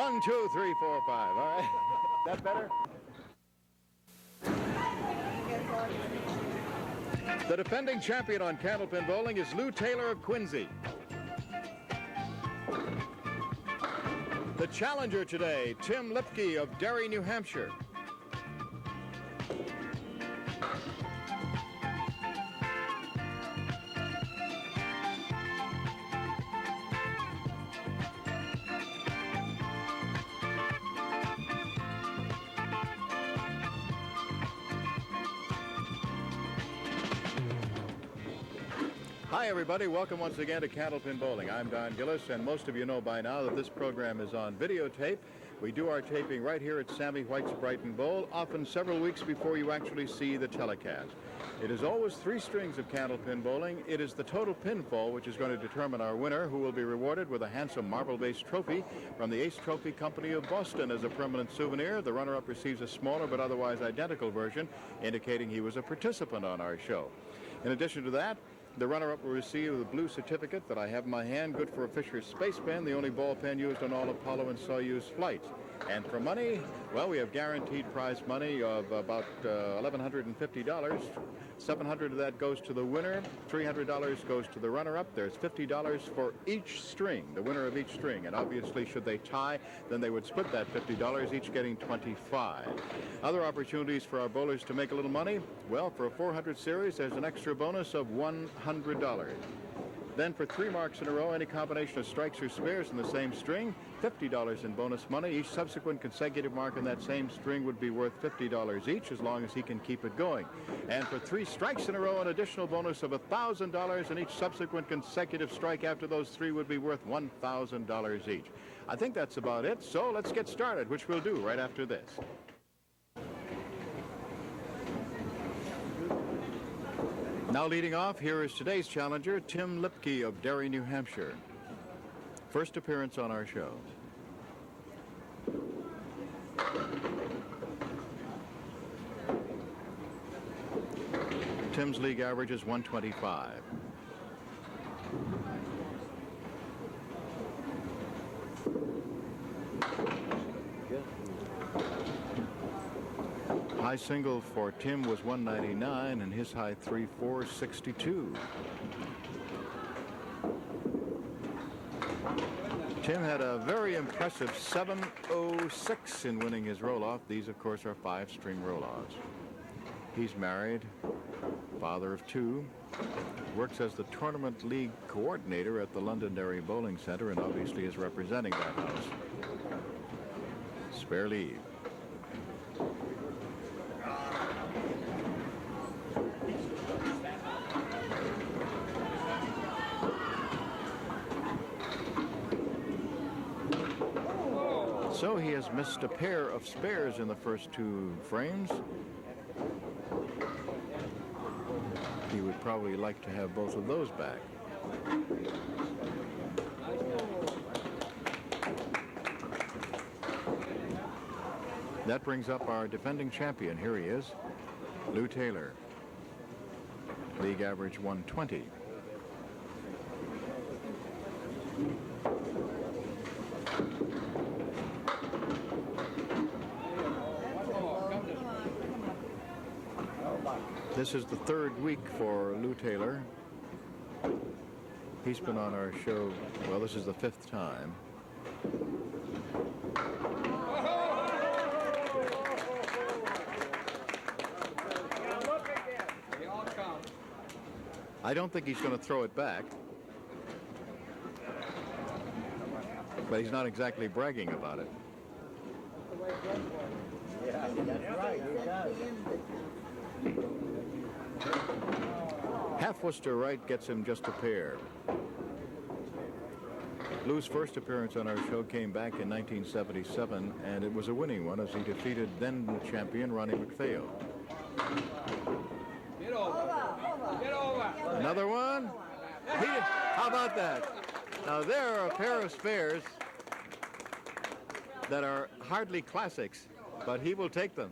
1, 2, 3, 4, 5. All right. That better? The defending champion on Candlepin Bowling is Lou Taylor of Quincy. The challenger today, Tim Lipke of Derry, New Hampshire. Hi, everybody. Welcome once again to Candlepin Bowling. I'm Don Gillis, and most of you know by now that this program is on videotape. We do our taping right here at Sammy White's Brighton Bowl, often several weeks before you actually see the telecast. It is always 3 strings of Candlepin Bowling. It is the total pinfall which is going to determine our winner, who will be rewarded with a handsome marble-based trophy from the Ace Trophy Company of Boston as a permanent souvenir. The runner-up receives a smaller but otherwise identical version, indicating he was a participant on our show. In addition to that, the runner-up will receive the blue certificate that I have in my hand, good for a Fisher Space Pen, the only ball pen used on all Apollo and Soyuz flights. And for money, well, we have guaranteed prize money of about $1,150. $700 of that goes to the winner. $300 goes to the runner-up. There's $50 for each string, the winner of each string. And obviously, should they tie, then they would split that $50, each getting $25. Other opportunities for our bowlers to make a little money, well, for a 400 series, there's an extra bonus of $100. Then for 3 marks in a row, any combination of strikes or spares in the same string, $50 in bonus money. Each subsequent consecutive mark in that same string would be worth $50 each, as long as he can keep it going. And for 3 strikes in a row, an additional bonus of $1,000, and each subsequent consecutive strike after those 3 would be worth $1,000 each. I think that's about it, so let's get started, which we'll do right after this. Now leading off, here is today's challenger, Tim Lipke of Derry, New Hampshire. First appearance on our show. Tim's league average is 125. High single for Tim was 199, and his high 3-4-62. Tim had a very impressive 706 in winning his roll-off. These, of course, are 5-string roll-offs. He's married, father of 2, works as the tournament league coordinator at the Londonderry Bowling Centre, and obviously is representing that house. Spare leave. So he has missed a pair of spares in the first 2 frames. He would probably like to have both of those back. That brings up our defending champion. Here he is, Lou Taylor. League average 120. This is the 3rd week for Lou Taylor. He's been on our show, well, this is the 5th time. I don't think he's going to throw it back, but he's not exactly bragging about it. Yeah, that's right, he does. Half Worcester right gets him just a pair. Lou's first appearance on our show came back in 1977, and it was a winning one as he defeated then champion Ronnie McPhail. Get over. Get over. Another one? How about that? Now there are a pair of spares that are hardly classics, but he will take them.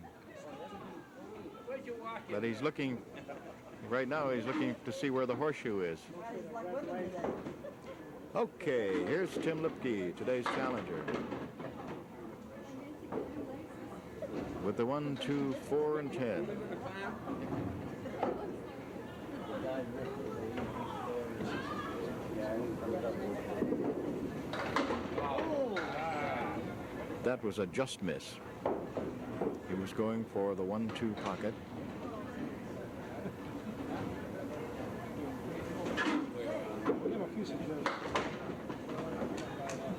But he's looking, right now he's looking to see where the horseshoe is. Okay, here's Tim Lipke, today's challenger. with the 1, 2, 4, and 10. That was a just miss. He was going for the 1, 2 pocket.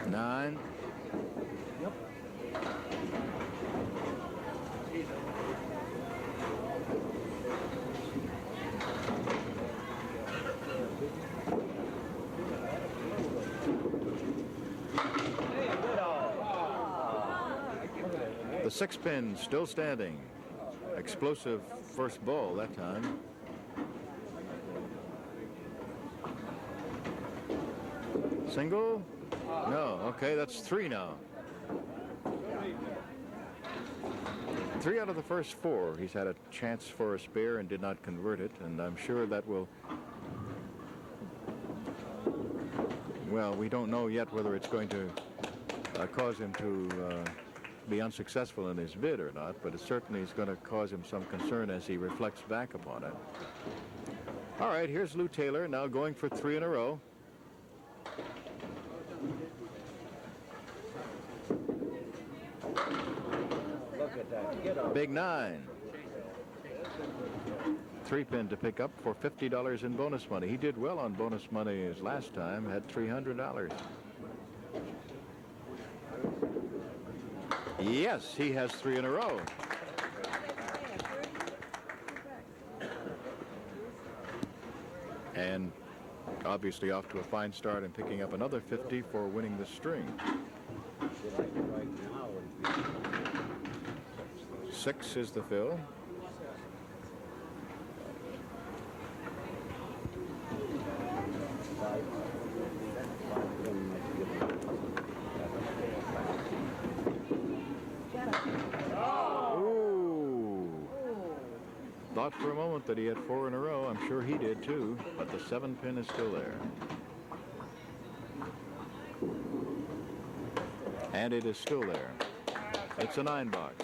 Nine. Yep. The 6-pin still standing. Explosive first ball that time. Single? No. Okay, that's 3 now. 3 out of the first 4. He's had a chance for a spare and did not convert it, and I'm sure that will... Well, we don't know yet whether it's going to cause him to be unsuccessful in his bid or not, but it certainly is going to cause him some concern as he reflects back upon it. All right, here's Lou Taylor now going for 3 in a row. Look at that. Get up. Big 9. 3-pin to pick up for $50 in bonus money. He did well on bonus money his last time, had $300. Yes, he has 3 in a row. And obviously off to a fine start and picking up another 50 for winning the string. 6 is the fill. Thought for a moment that he had 4 in a row. I'm sure he did too, but the 7-pin is still there. And it is still there. It's a 9 box.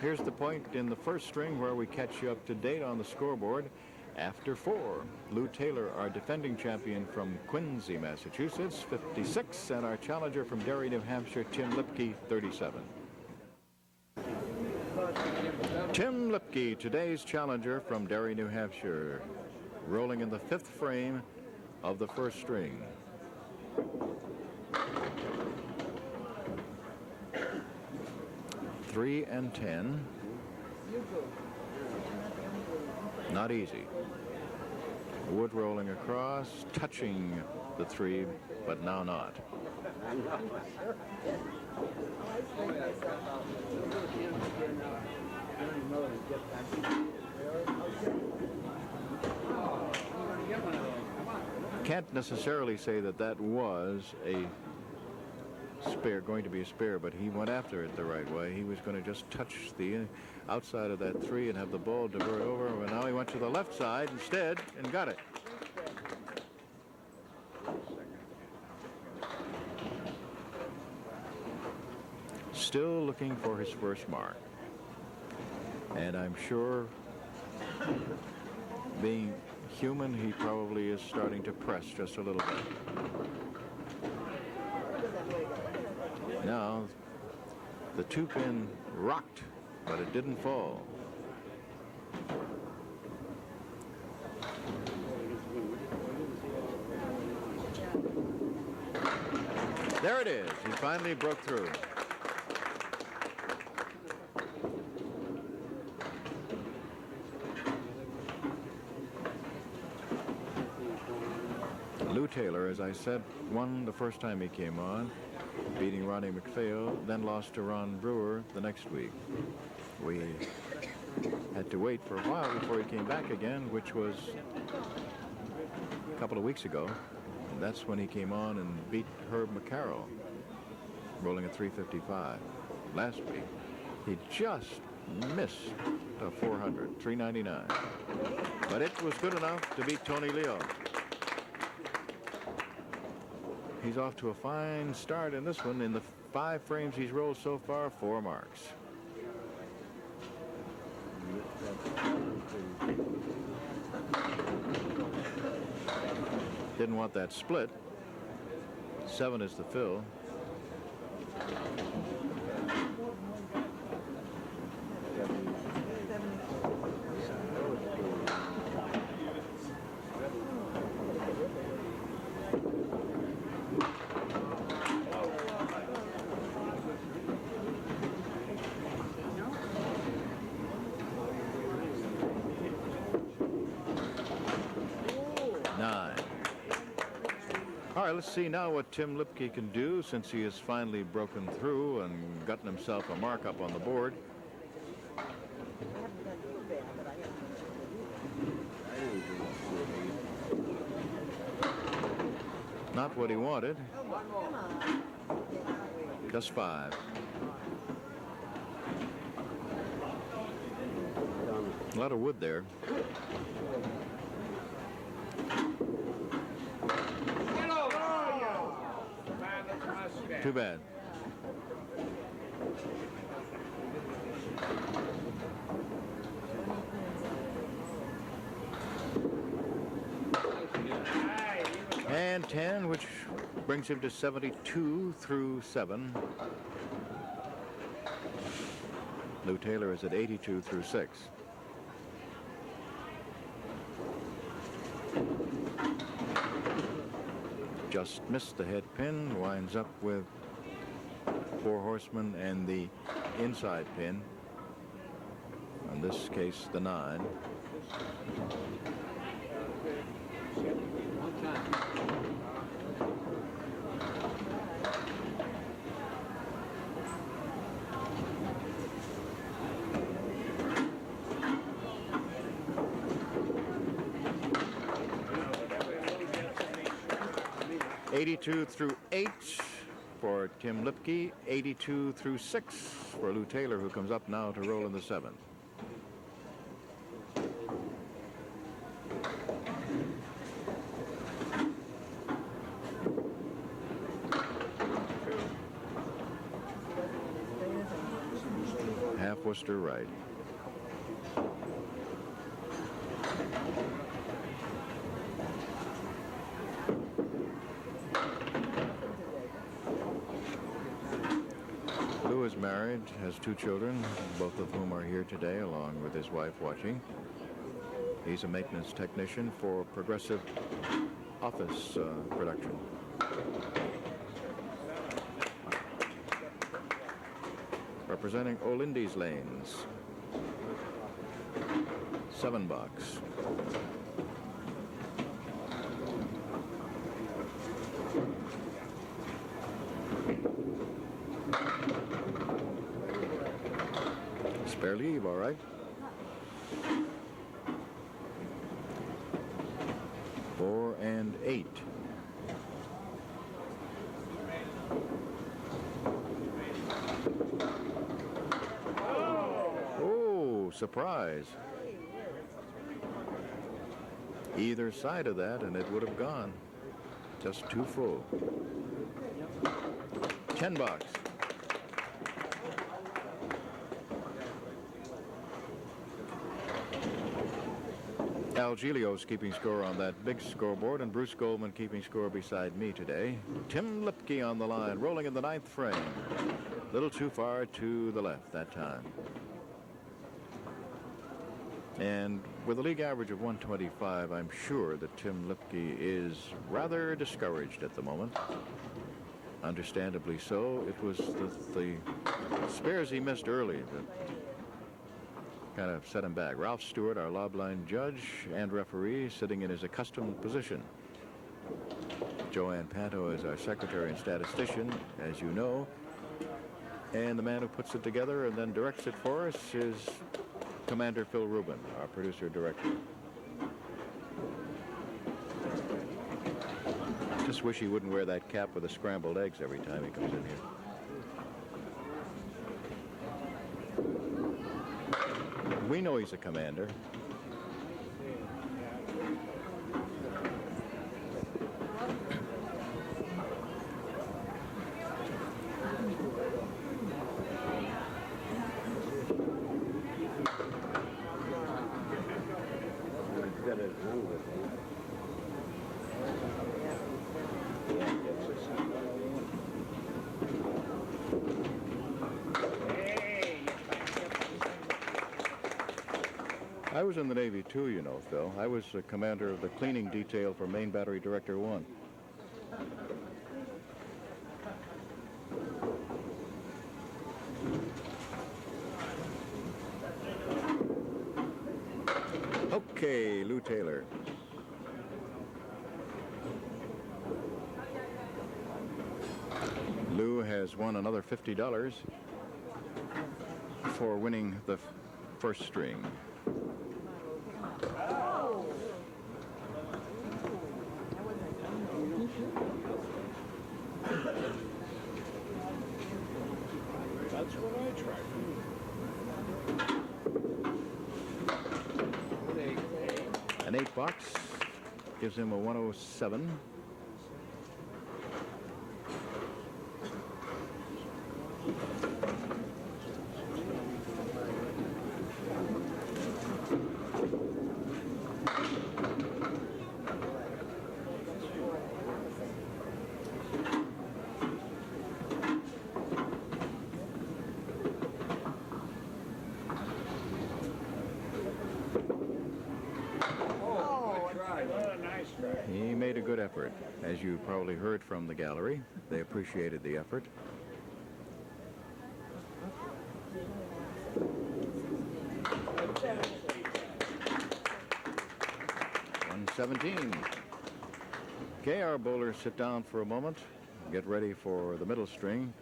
Here's the point in the first string where we catch you up to date on the scoreboard. After 4, Lou Taylor, our defending champion from Quincy, Massachusetts, 56, and our challenger from Derry, New Hampshire, Tim Lipke, 37. Tim Lipke, today's challenger from Derry, New Hampshire, rolling in the 5th frame of the first string. Three and 10. Not easy. Wood rolling across, touching the 3, but now not. Can't necessarily say that that was a spare, going to be a spare, but he went after it the right way. He was going to just touch the outside of that 3 and have the ball divert over, and now he went to the left side instead and got it. Still looking for his first mark. And I'm sure, being human, he probably is starting to press just a little bit. Now, the 2-pin rocked, but it didn't fall. There it is. He finally broke through. Lou Taylor, as I said, won the first time he came on, beating Ronnie McPhail, then lost to Ron Brewer the next week. We had to wait for a while before he came back again, which was a couple of weeks ago. And that's when he came on and beat Herb McCarroll, rolling a 355. Last week, he just missed a 400, 399. But it was good enough to beat Tony Leo. He's off to a fine start in this one. In the 5 frames he's rolled so far, 4 marks. didn't want that split. 7 is the fill. All right, let's see now what Tim Lipke can do since he has finally broken through and gotten himself a markup on the board. Not what he wanted. Just 5. A lot of wood there. Too bad. And 10, which brings him to 72 through 7. Lou Taylor is at 82 through 6. Just missed the head pin, winds up with 4 horsemen and the inside pin. In this case, the 9. $82 through 8 for Tim Lipke, 82 through 6 for Lou Taylor, who comes up now to roll in the 7th. Half Worcester right. Lou is married, has 2 children, both of whom are here today, along with his wife watching. He's a maintenance technician for Progressive Office Production. Representing Olindy's Lanes. 7 box. Spare leave, all right. 4 and 8. Oh, surprise. Either side of that and it would have gone. Just too full. 10 box. Al Giglio's keeping score on that big scoreboard, and Bruce Goldman keeping score beside me today. Tim Lipke on the line, rolling in the 9th frame. A little too far to the left that time. And with a league average of 125, I'm sure that Tim Lipke is rather discouraged at the moment. Understandably so. It was the spares he missed early that kind of set him back. Ralph Stewart, our lob-line judge and referee, sitting in his accustomed position. Joanne Panto is our secretary and statistician, as you know. And the man who puts it together and then directs it for us is Commander Phil Rubin, our producer-director. Just wish he wouldn't wear that cap with the scrambled eggs every time he comes in here. We know he's a commander. I was in the Navy too, you know, Phil. I was the commander of the cleaning detail for Main Battery Director 1. Okay, Lou Taylor. Lou has won another $50 for winning the first string. That's what I tried. An 8 gives him a 107. He made a good effort. As you probably heard from the gallery, they appreciated the effort. $117. Okay, our bowlers sit down for a moment, get ready for the middle string,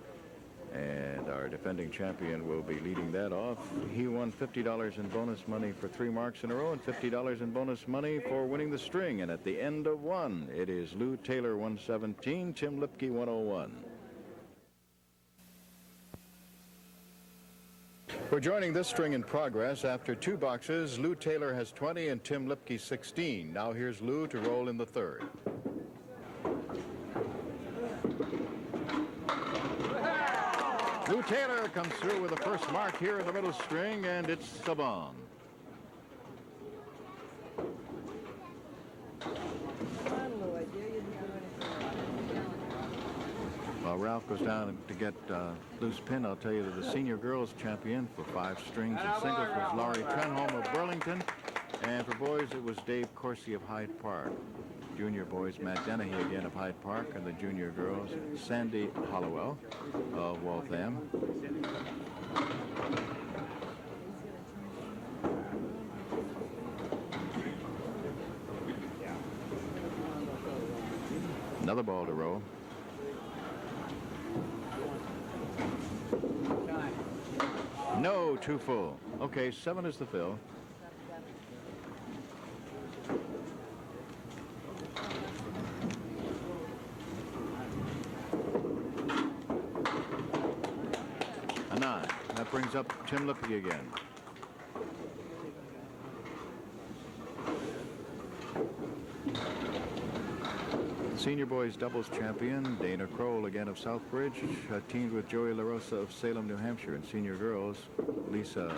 and our defending champion will be leading that off. He won $50 in bonus money for 3 marks in a row and $50 in bonus money for winning the string. And at the end of one, it is Lou Taylor 117, Tim Lipke 101. We're joining this string in progress. After 2 boxes, Lou Taylor has 20 and Tim Lipke 16. Now here's Lou to roll in the third. Lou Taylor comes through with the first mark here in the middle string, and it's Saban. While Ralph goes down to get loose pin, I'll tell you that the senior girls champion for 5 strings and singles was Laurie Trenholm of Burlington, and for boys it was Dave Corsi of Hyde Park. Junior boys, Matt Dennehy again of Hyde Park, and the junior girls, Sandy Hollowell of Waltham. Another ball to roll. No, too full. Okay, 7 is the fill. A 9. That brings up Tim Lipke again. Senior boys doubles champion Dana Kroll again of Southbridge, teamed with Joey LaRosa of Salem, New Hampshire. And senior girls, Lisa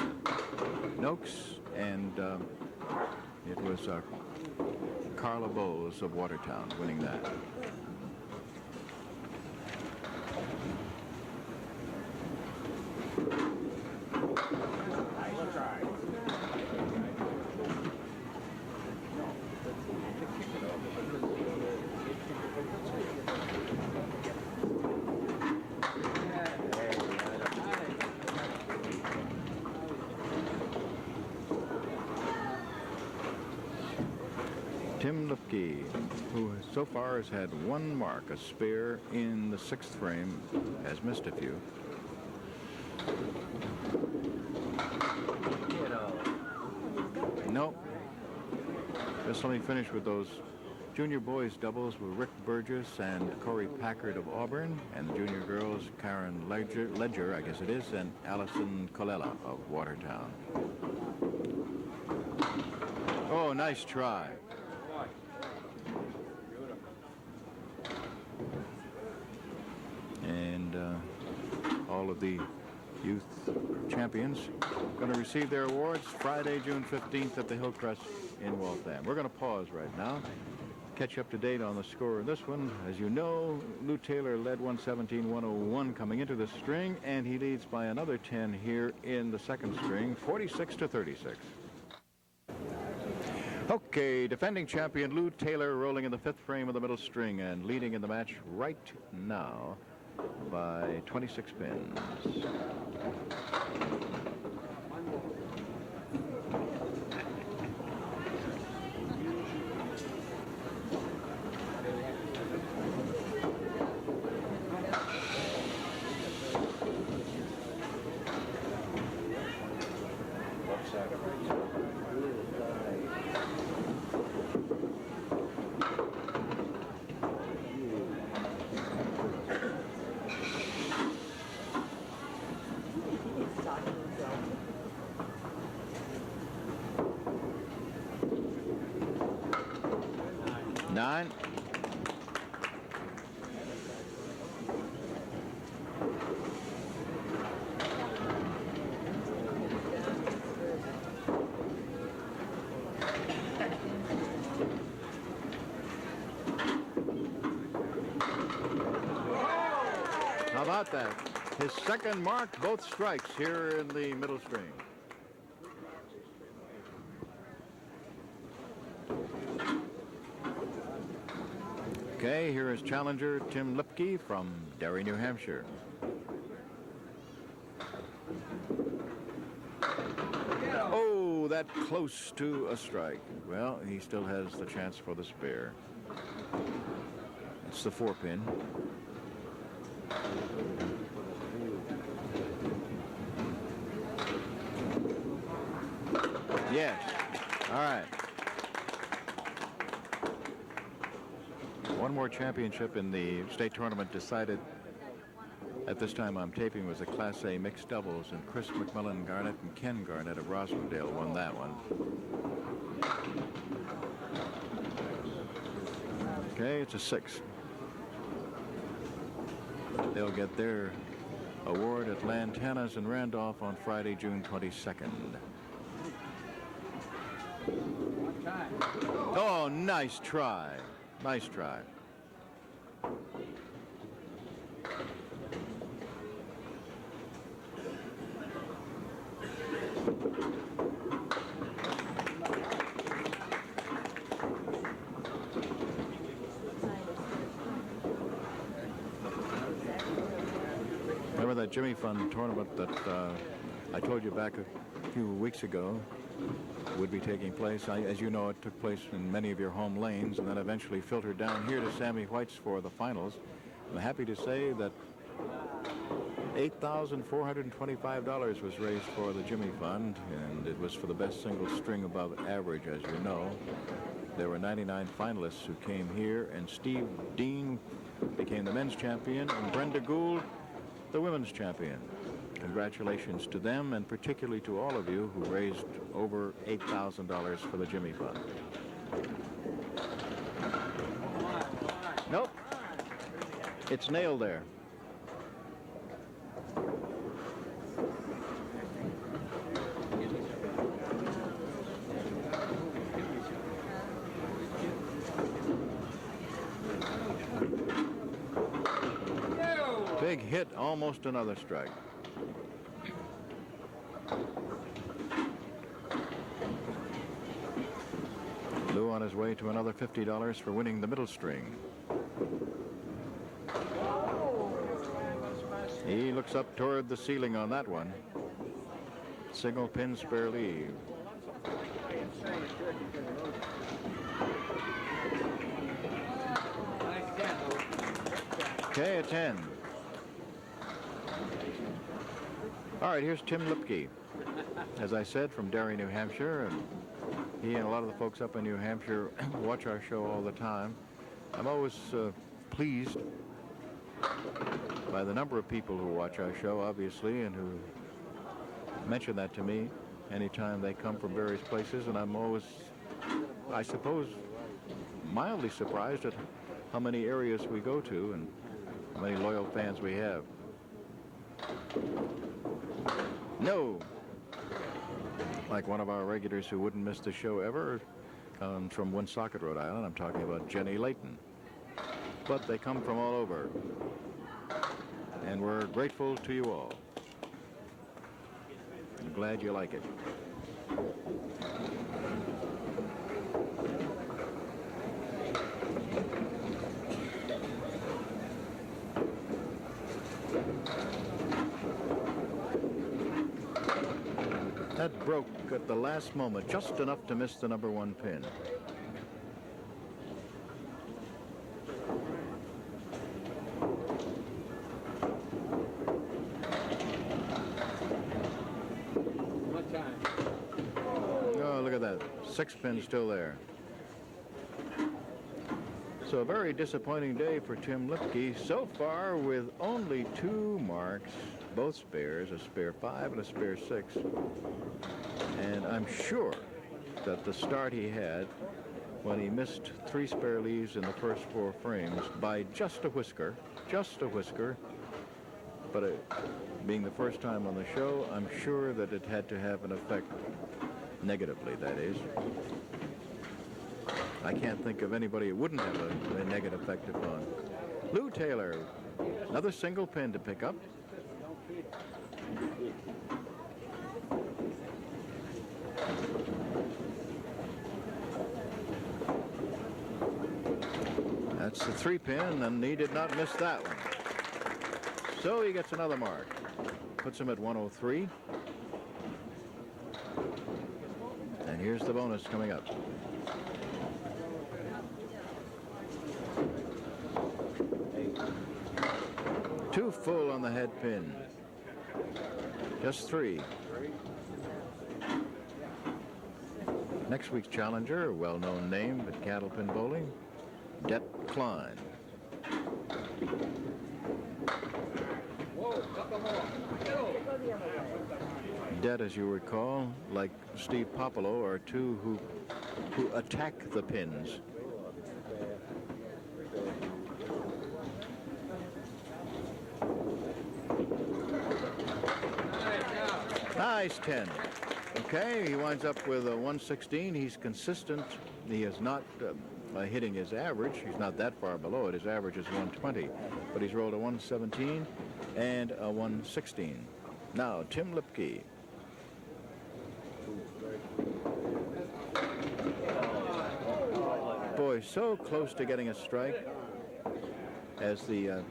Noakes, and it was Carla Bowles of Watertown winning that. Tim Lipke, who so far has had 1 mark, a spare in the 6th frame, has missed a few. Nope. Just let me finish with those junior boys doubles with Rick Burgess and Corey Packard of Auburn, and the junior girls, Karen Ledger, I guess it is, and Allison Colella of Watertown. Oh, nice try. And all of the youth champions going to receive their awards Friday, June 15th at the Hillcrest in Waltham. We're going to pause right now, catch up to date on the score of this one. As you know, Lou Taylor led 117-101 coming into the string, and he leads by another 10 here in the 2nd string, 46-36. Okay, defending champion Lou Taylor rolling in the fifth frame of the middle string and leading in the match right now by 26 pins. Nine. How about that? His second mark, both strikes here in the middle string. Okay, here is challenger Tim Lipke from Derry, New Hampshire. Oh, that close to a strike. Well, he still has the chance for the spare. It's the 4-pin. Yes. All right. One more championship in the state tournament decided at this time I'm taping was a Class A mixed doubles, and Chris McMillan Garnett and Ken Garnett of Rosendale won that one. Okay, it's a 6. They'll get their award at Lantana's in Randolph on Friday, June 22nd. Oh, nice try. Nice try. Remember that Jimmy Fund tournament that I told you back a few weeks ago would be taking place? As you know, it took place in many of your home lanes and then eventually filtered down here to Sammy White's for the finals. I'm happy to say that $8,425 was raised for the Jimmy Fund, and it was for the best single string above average, as you know. There were 99 finalists who came here, and Steve Dean became the men's champion, and Brenda Gould the women's champion. Congratulations to them, and particularly to all of you who raised over $8,000 for the Jimmy Fund. Nope. It's nailed there. Big hit, almost another strike. Lou on his way to another $50 for winning the middle string. He looks up toward the ceiling on that one. Single pin spare leave. Okay, a 10. All right, here's Tim Lipke. As I said, from Derry, New Hampshire, and he and a lot of the folks up in New Hampshire watch our show all the time. I'm always pleased by the number of people who watch our show, obviously, and who mention that to me anytime they come from various places, and I'm always, I suppose, mildly surprised at how many areas we go to and how many loyal fans we have. No. Like one of our regulars who wouldn't miss the show ever comes from Woonsocket, Rhode Island. I'm talking about Jenny Layton. But they come from all over. And we're grateful to you all. I'm glad you like it. That broke at the last moment, just enough to miss the number 1 pin. What time? Oh, look at that. 6 pin still there. So a very disappointing day for Tim Lipke so far, with only 2 marks, both spares, a spare 5 and a spare 6. And I'm sure that the start he had when he missed 3 spare leaves in the first 4 frames by just a whisker, but being the first time on the show, I'm sure that it had to have an effect, negatively, that is. I can't think of anybody it wouldn't have a negative effect upon. Lou Taylor, another single pin to pick up. That's the 3 pin, and he did not miss that one. So he gets another mark. Puts him at 103. And here's the bonus coming up. 2 full on the head pin. Just 3. Next week's challenger, a well-known name at Candlepin Bowling, Det Klein. Det, as you recall, like Steve Popolo, are 2 who attack the pins. Nice 10. Okay, he winds up with a 116. He's consistent. He is not hitting his average. He's not that far below it. His average is 120. But he's rolled a 117 and a 116. Now, Tim Lipke. Boy, so close to getting a strike. As the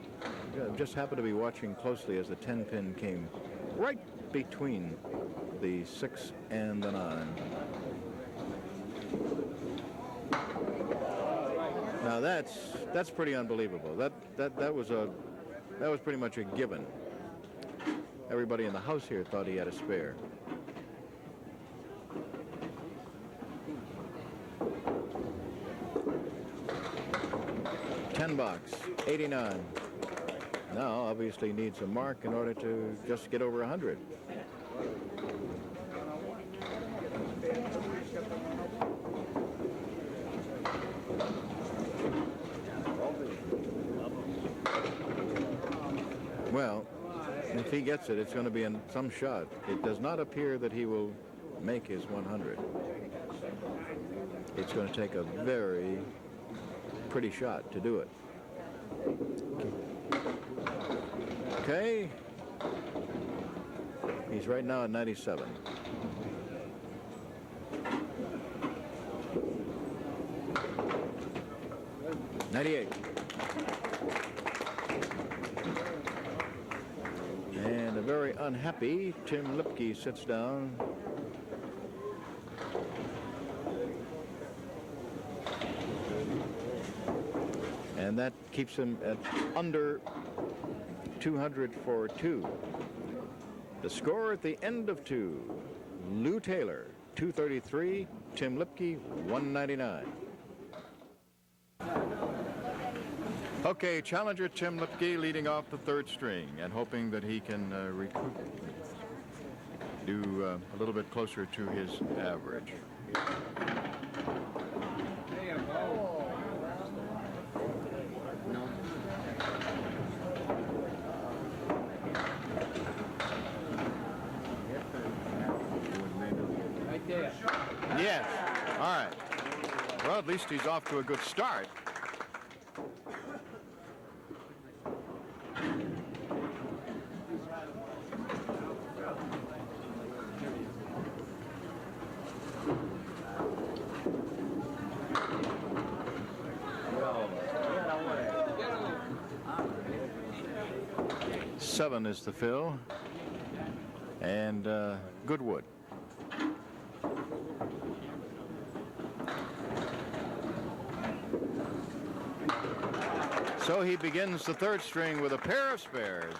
just happened to be watching closely as the 10 pin came right between the 6 and the 9. Now that's pretty unbelievable. That was pretty much a given. Everybody in the house here thought he had a spare. $10, 89. Now obviously needs a mark in order to just get over 100. Well, if he gets it, it's going to be in some shot. It does not appear that he will make his 100. It's going to take a very pretty shot to do it. Okay. He's right now at 97. $98. And a very unhappy Tim Lipke sits down. And that keeps him at under 200 for 2. The score at the end of 2, Lou Taylor, 233, Tim Lipke, 199. Okay, challenger Tim Lipke leading off the 3rd string and hoping that he can do a little bit closer to his average. Yes. All right. Well, at least he's off to a good start. $7 is the fill, and good wood. So he begins the third string with a pair of spares.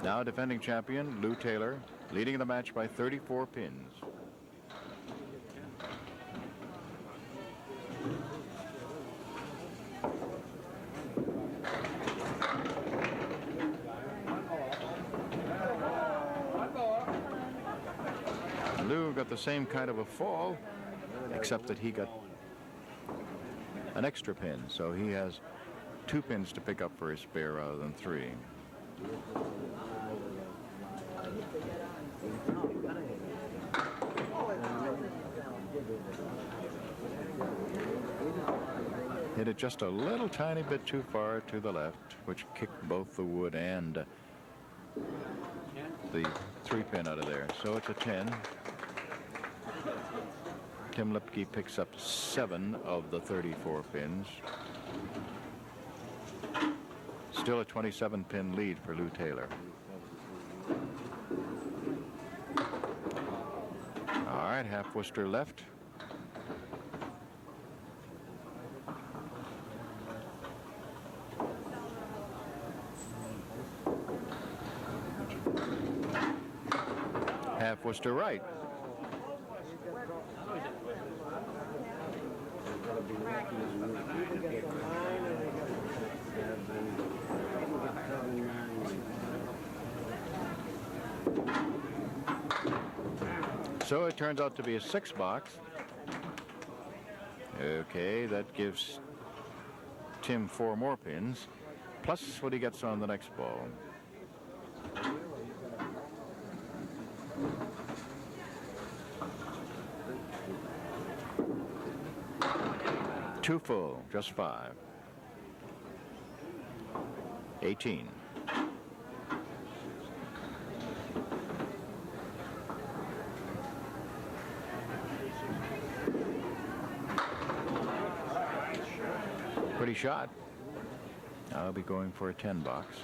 Now defending champion Lou Taylor, leading the match by 34 pins. Lou got the same kind of a fall, except that he got an extra pin, so he has 2 pins to pick up for his spare rather than 3. Hit it just a little tiny bit too far to the left, which kicked both the wood and the 3-pin out of there. So it's a 10. Tim Lipke picks up 7 of the 34 pins. Still a 27-pin lead for Lou Taylor. All right, half Worcester left. Half Worcester right. So it turns out to be a 6 box. Okay, that gives Tim 4 more pins, plus what he gets on the next ball. Too full, just 5. 18. Pretty shot. I'll be going for a 10 box.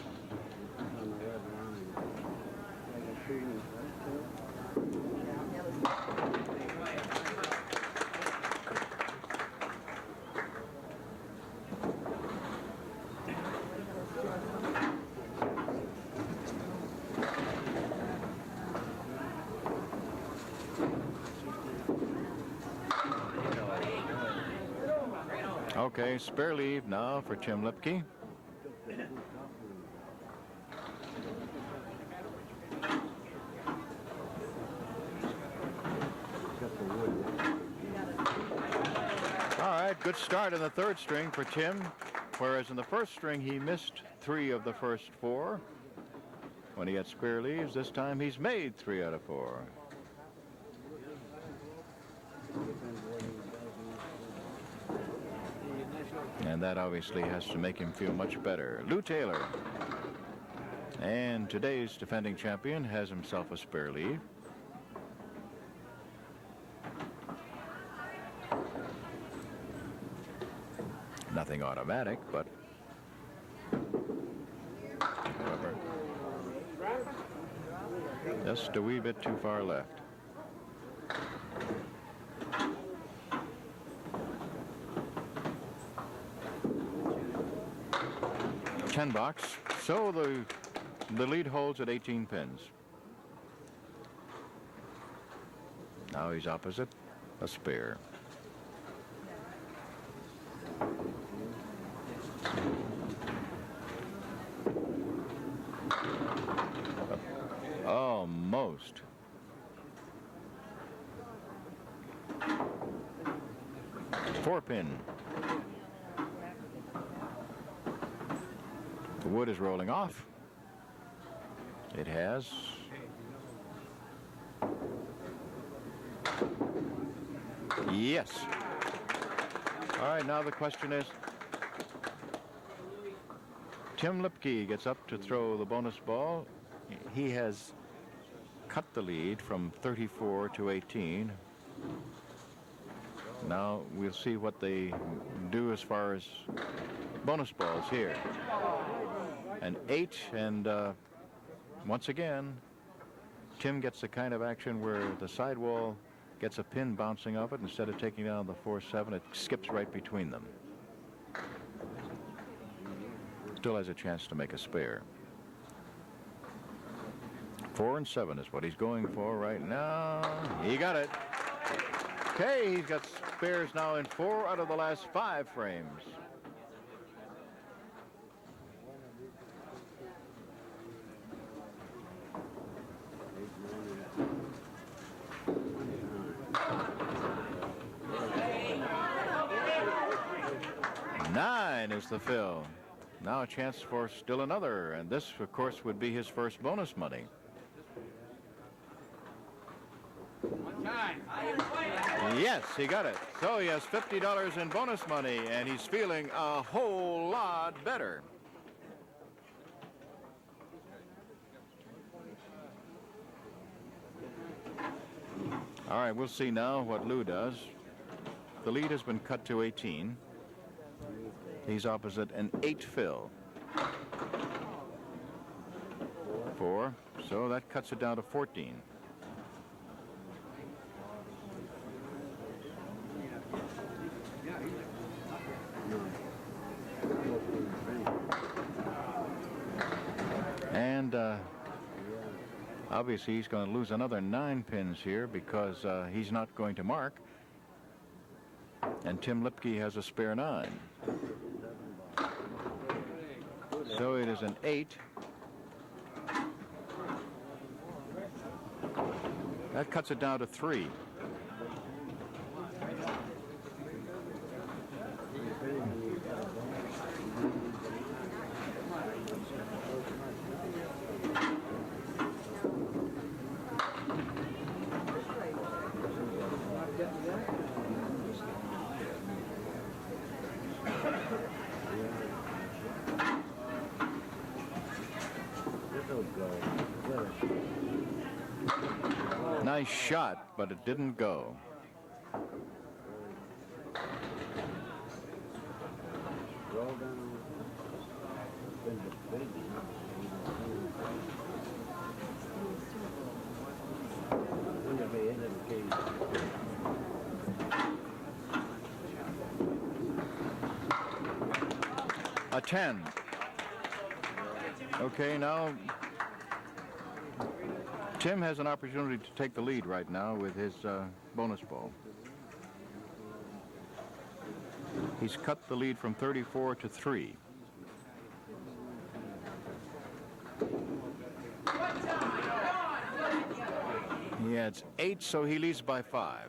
Okay, spare leave now for Tim Lipke. All right, good start in the third string for Tim, whereas in the first string he missed 3 of the first 4. When he had spare leaves, this time he's made 3 out of 4. And that obviously has to make him feel much better. Lou Taylor. And today's defending champion has himself a spare leave. Nothing automatic, but however, just a wee bit too far left. $10 box, so the lead holds at 18 pins. Now he's opposite a spare. Almost. Four pin. The wood is rolling off. It has. Yes. All right, now the question is, Tim Lipke gets up to throw the bonus ball. He has cut the lead from 34 to 18. Now we'll see what they do as far as bonus balls here. An 8, and once again, Tim gets the kind of action where the sidewall gets a pin bouncing off it. Instead of taking down the 4-7, it skips right between them. Still has a chance to make a spare. 4 and 7 is what he's going for right now. He got it. Okay, he's got spares now in 4 out of the last 5 frames. Nine is the fill. Now a chance for still another, and this, of course, would be his first bonus money. Yes, he got it. So he has $50 in bonus money, and he's feeling a whole lot better. All right, we'll see now what Lou does. The lead has been cut to 18. He's opposite an 8 fill. 4, so that cuts it down to 14. And obviously he's going to lose another 9 pins here because he's not going to mark. And Tim Lipke has a spare 9. So it is an 8. That cuts it down to 3. Nice shot, but it didn't go. A 10. Okay, now Tim has an opportunity to take the lead right now with his bonus ball. He's cut the lead from 34 to 3. He adds 8, so he leads by 5.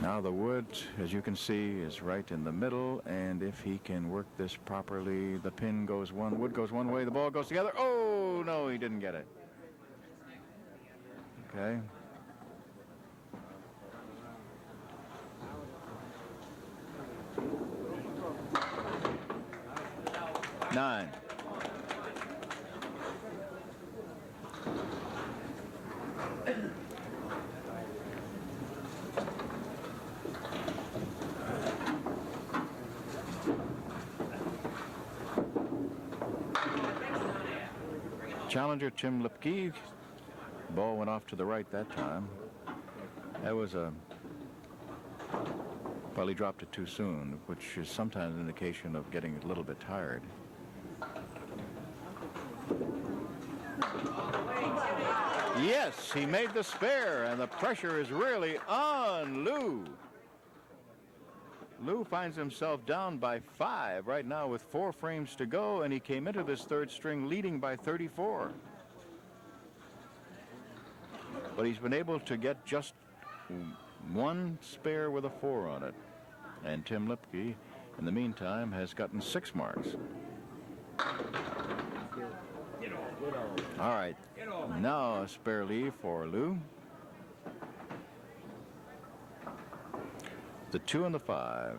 Now the wood, as you can see, is right in the middle, and if he can work this properly, the pin goes one, wood goes one way, the ball goes together. Oh, no, he didn't get it. Okay. Nine. Challenger Tim Lipke. Ball went off to the right that time. That was a... Well, he dropped it too soon, which is sometimes an indication of getting a little bit tired. Yes, he made the spare, and the pressure is really on Lou. Lou finds himself down by 5 right now with 4 frames to go, and he came into this third string leading by 34. But he's been able to get just 1 spare with a 4 on it. And Tim Lipke, in the meantime, has gotten 6 marks. All right, now a spare leave for Lou. The 2 and the 5.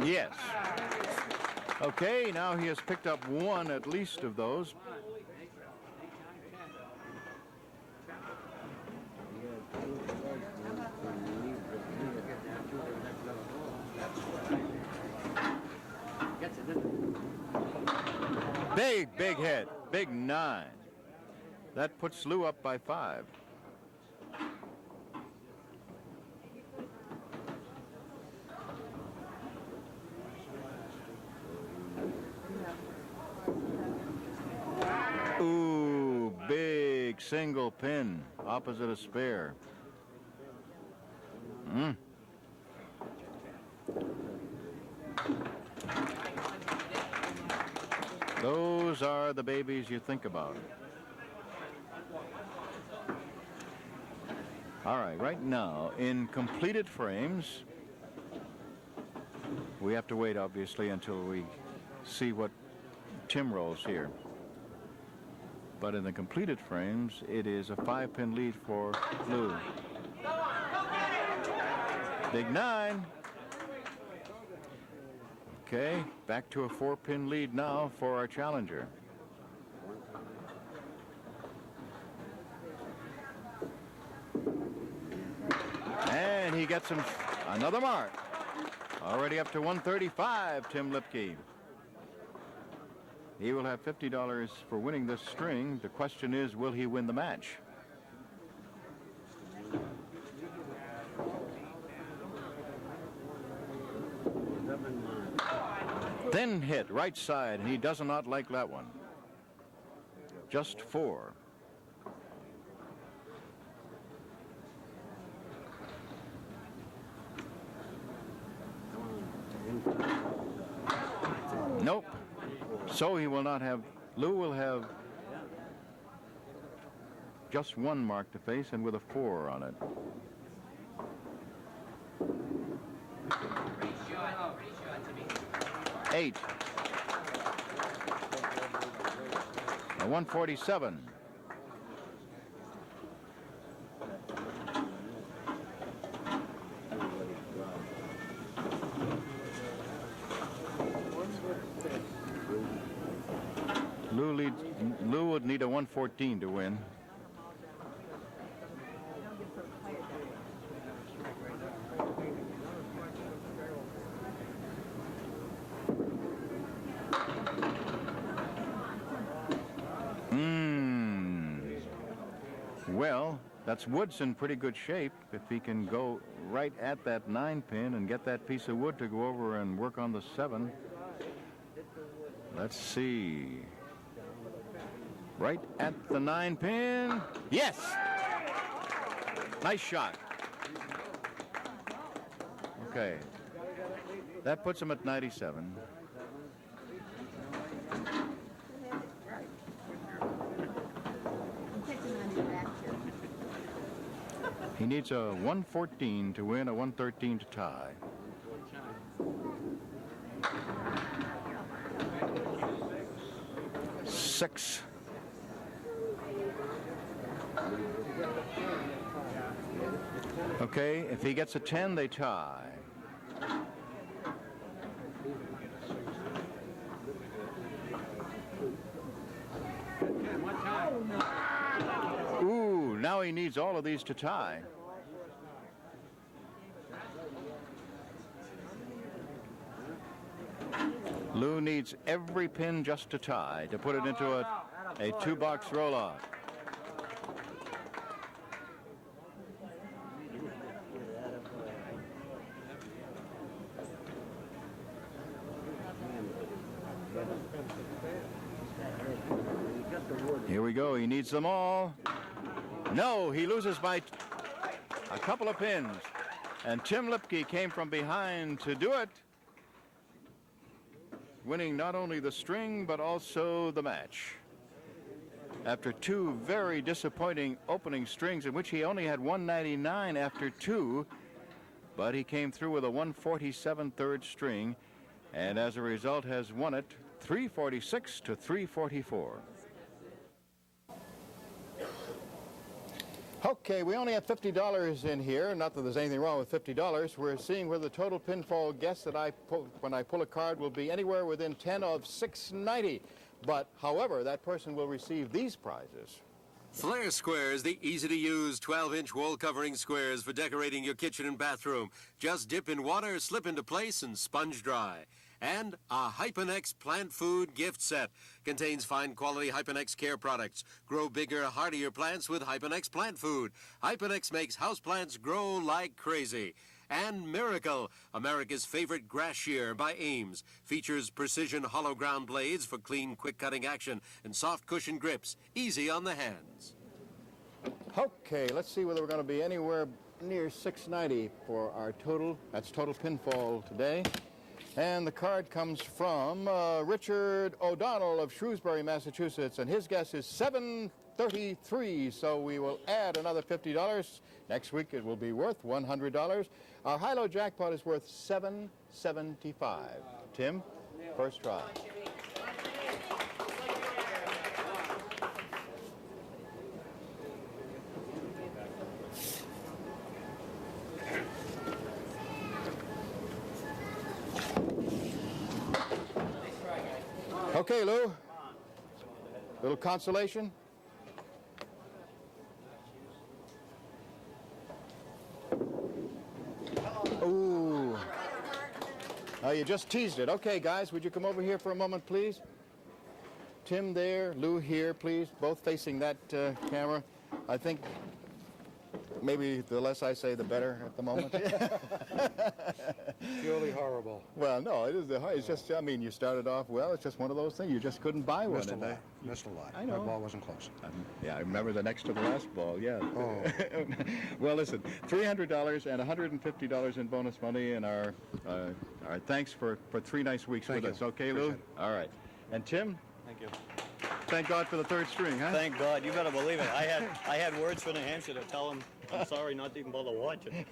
Yes. Okay, now he has picked up one at least of those. Big hit. Big 9. That puts Lou up by 5. Ooh, big single pin opposite a spare. Those are the babies you think about. All right, right now, in completed frames, we have to wait, obviously, until we see what Tim rolls here. But in the completed frames, it is a 5-pin lead for Lou. Big 9. Okay, back to a 4-pin lead now for our challenger. And he gets him another mark. Already up to 135, Tim Lipke. He will have $50 for winning this string. The question is, will he win the match? Thin hit, right side, and he does not like that one. Just 4. Nope. So he will not have, Lou will have just one mark to face, and with a 4 on it. Eight. A 147. Lou would need a 114 to win. Well, that's Wood's in pretty good shape if he can go right at that 9-pin and get that piece of wood to go over and work on the 7. Let's see. Right at the 9-pin. Yes! Nice shot. Okay. That puts him at 97. He needs a 114 to win, a 113 to tie. Six. Okay, if he gets a 10, they tie. Ooh, now he needs all of these to tie. Lou needs every pin just to tie to put it into a 2-box roll-off. Here we go. He needs them all. No, he loses by a couple of pins. And Tim Lipke came from behind to do it, winning not only the string but also the match. After 2 very disappointing opening strings in which he only had 199 after 2, but he came through with a 147 third string, and as a result has won it 346 to 344. Okay, we only have $50 in here. Not that there's anything wrong with $50. We're seeing whether the total pinfall guess that when I pull a card will be anywhere within 10 of $6.90. But, however, that person will receive these prizes. Flair Squares, the easy-to-use 12-inch wall-covering squares for decorating your kitchen and bathroom. Just dip in water, slip into place, and sponge dry. And a Hyponex plant food gift set. Contains fine-quality Hyponex care products. Grow bigger, hardier plants with Hyponex plant food. Hyponex makes houseplants grow like crazy. And Miracle, America's favorite grass shear by Ames. Features precision hollow ground blades for clean, quick-cutting action and soft cushion grips. Easy on the hands. Okay, let's see whether we're going to be anywhere near $6.90 for our total. That's total pinfall today. And the card comes from Richard O'Donnell of Shrewsbury, Massachusetts, and his guess is $7.33, so we will add another $50. Next week it will be worth $100. Our high-low jackpot is worth $7.75. Tim, first try. Okay, Lou. Little consolation. Ooh. Oh, you just teased it. Okay, guys, would you come over here for a moment, please? Tim there, Lou here, please. Both facing that camera. I think maybe the less I say, the better at the moment. Purely horrible. Well, no, it is. It's just, I mean, you started off well. It's just one of those things. You just couldn't buy one. Missed a lot. I know. My ball wasn't close. Yeah, I remember the next to the last ball, yeah. Oh. Well, listen, $300 and $150 in bonus money, and our thanks for 3 nice weeks with us. Okay, Lou? Appreciate it. All right. And Tim? Thank you. Thank God for the third string, huh? Thank God. You better believe it. I had words for New Hampshire to tell them I'm sorry not to even bother watching.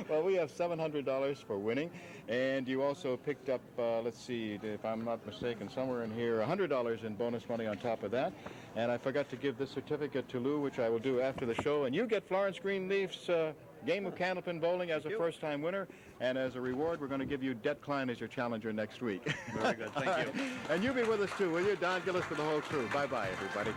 Well, we have $700 for winning, and you also picked up, let's see, if I'm not mistaken, somewhere in here, $100 in bonus money on top of that. And I forgot to give this certificate to Lou, which I will do after the show. And you get Florence Greenleaf's game of Candlepin Bowling as a first-time winner. And as a reward, we're going to give you Det Klein as your challenger next week. Very good. Thank you. And you be with us, too, will you? Don Gillis with the whole crew. Bye-bye, everybody.